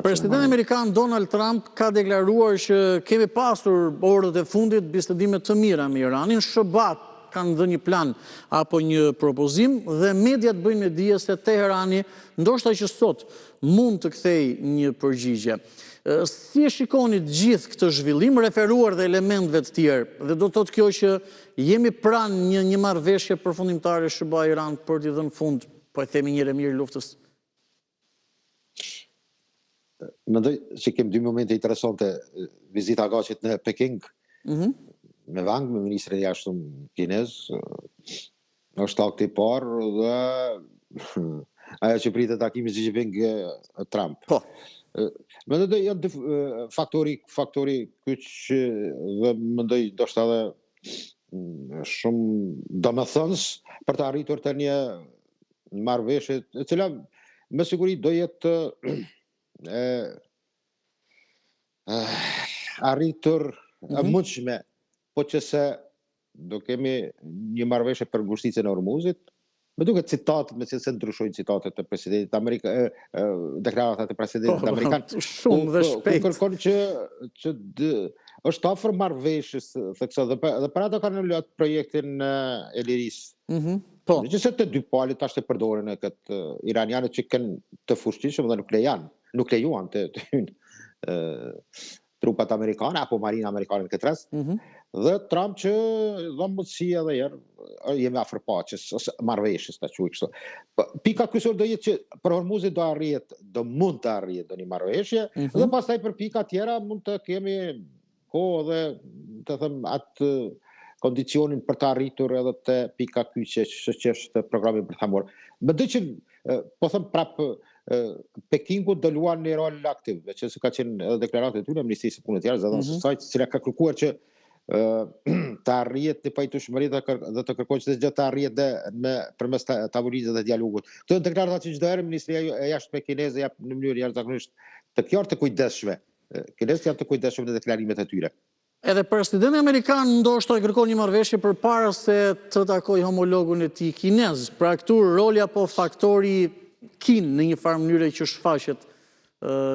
Presidenti Amerikan Donald Trump ka deklaruar që kemi pasur orët e fundit bisedime të mira me Iranin, shëbat kanë dhe një plan apo një propozim dhe mediat bëjnë me dije se Teherani ndoshta që sot mund të kthej një përgjigje. Si e shikoni gjithë këtë zhvillim, referuar dhe elementve të tjerë, dhe do të thotë kjo që jemi pranë një marrëveshje përfundimtare SBA-Iran për t'i dhënë fund, po e themi njëre mirë luftës? Mendoj që kemi dy momente interesante. Vizita Agashit në Peking, me Wang, me ministrin e jashtëm kinez, është akti i parë dhe ajo që pritet takimi Xi Jinping Trump. Po. Mendoj janë faktori kyç dhe mendoj ndoshta edhe shumë domethënës për të arritur të një marrëveshje e cila me siguri do jetë arritur e mundshme, po që se do kemi një marrëveshje për ngushticën e Hormuzit. Me duket citatet, me se ndryshojnë citatet të presidentit Amerikan, deklaratat e presidentit Amerikan. Shumë dhe shpejt. Kërkon që është afër marrëveshjes, theksa, dhe për ato kanë lënë projektin e lirisë. Po. Megjithëse të dy palët tash të përdoren këtë iranianët që kanë të fuqishëm dhe nuk lejuan të trupat amerikane apo marina amerikane në këtë rast. Dhe Trump që dha mundësi edhe herë jemi afër paqes ose marrëveshjes ta quaj kështu. Pika kryesore do jetë që për Hormuzin mund të arrihet do një marrëveshje dhe pastaj për pika tjera mund të kemi kohë dhe të them atë kondicionin për të arritur edhe të pika kyçe që është programi bërthamor. Mendoj që po them prapë Pekingu do luan një rol aktiv, veçse se ka qenë edhe deklaratë e tyre Ministrisë së Punëve të Jashtme dhe saj cila ka kërkuar që të arrihet në pajtueshmëri dhe të kërkojë që të arrihet dhe përmes tavolinës dhe dialogut. Këto janë deklaratat që çdo herë Ministria e Jashtme kineze jap në mënyrë jashtëzakonisht të qartë të kujdesshme. Kinezët janë të kujdesshëm në deklarimet e tyre. Edhe presidenti Amerikan ndoshta kërkon një marrëveshje përpara se të takojë homologun e tij kinez. Pra këtu roli apo faktori Kin në një farë mënyrë që shfaqet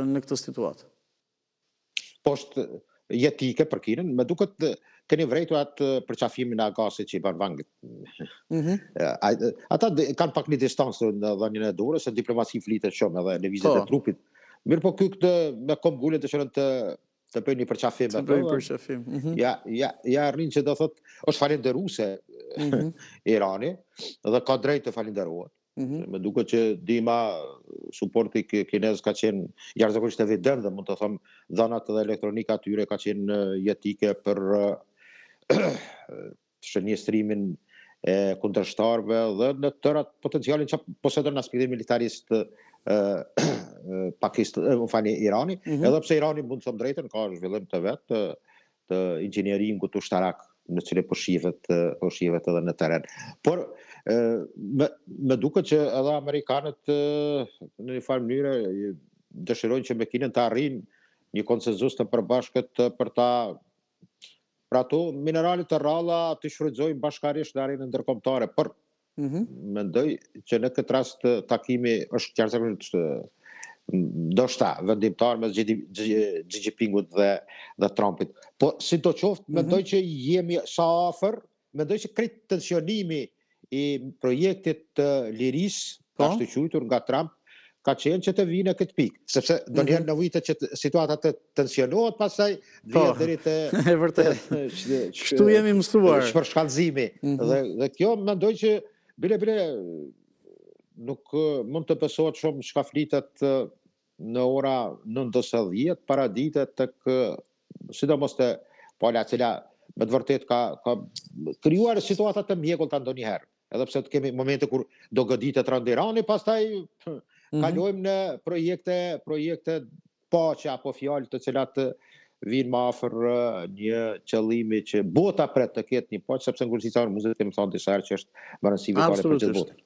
në këtë situatë. Po është jetike për Kinën, me duket keni vrejtur atë përqafimin e Agasit që i ban Wangit. Ata kanë pak një distancë në dhënien e dorës, se diplomasi flitet shumë edhe lëvizjet e trupit. Mirë po këtë me kombgulet dëshiron të bëjnë një përqafim. Ja arrin që do thotë është falenderuese Irani dhe ka drejt të falenderohet. Me duket që dima suporti kinez ka qenë jashtëzakonisht evident dhe mund të them dhënat edhe elektronika atyre ka qenë jetike për shënjestrimin e kundërshtarëve dhe në tëra potencialin që posedon aspektin militarist Irani, edhe pse Irani mund të them drejtën ka zhvillim të vet të inxhinieringut ushtarak në cilë po shihet edhe në teren. Por me duket që edhe amerikanët në një farë mënyrë dëshirojnë që me Kinën të arrijnë një konsenzus të përbashkët për ta pra ato mineralet të rralla të shfrytëzojnë bashkarisht në arenën ndërkombëtare. Por mendoj që në këtë rast takimi është jashtëzakonisht ndoshta vendimtar mes Xi Jinpingut dhe Trumpit. Po sidoqoftë mendoj që jemi sa afër, mendoj që krejt tensionimi i projektit të lirisë ashtu quajtur nga Trump ka qenë që të vinë në këtë pikë, sepse do njëherë nevojitet që situata të tensionohet, pastaj vjen deri te e vërtet. Kështu jemi mësuar. Shpërshkallëzimi. Dhe kjo mendoj që bile nuk mund të besohet shumë çka flitet në ora 9:10 para ditët tek sidomos te pala e cila me të vërtet ka krijuar situata të mjegullta ndonjëherë. Edhe pse kemi momente kur do goditet rënd Irani, pastaj kalojmë në projekte paqe apo fjalë të cilat vinë më afër një qëllimi që bota pret të ketë një paqe, sepse ngurësisë e Hormuzit kemi thënë disa herë që është më rëndësishme për gjithë botën.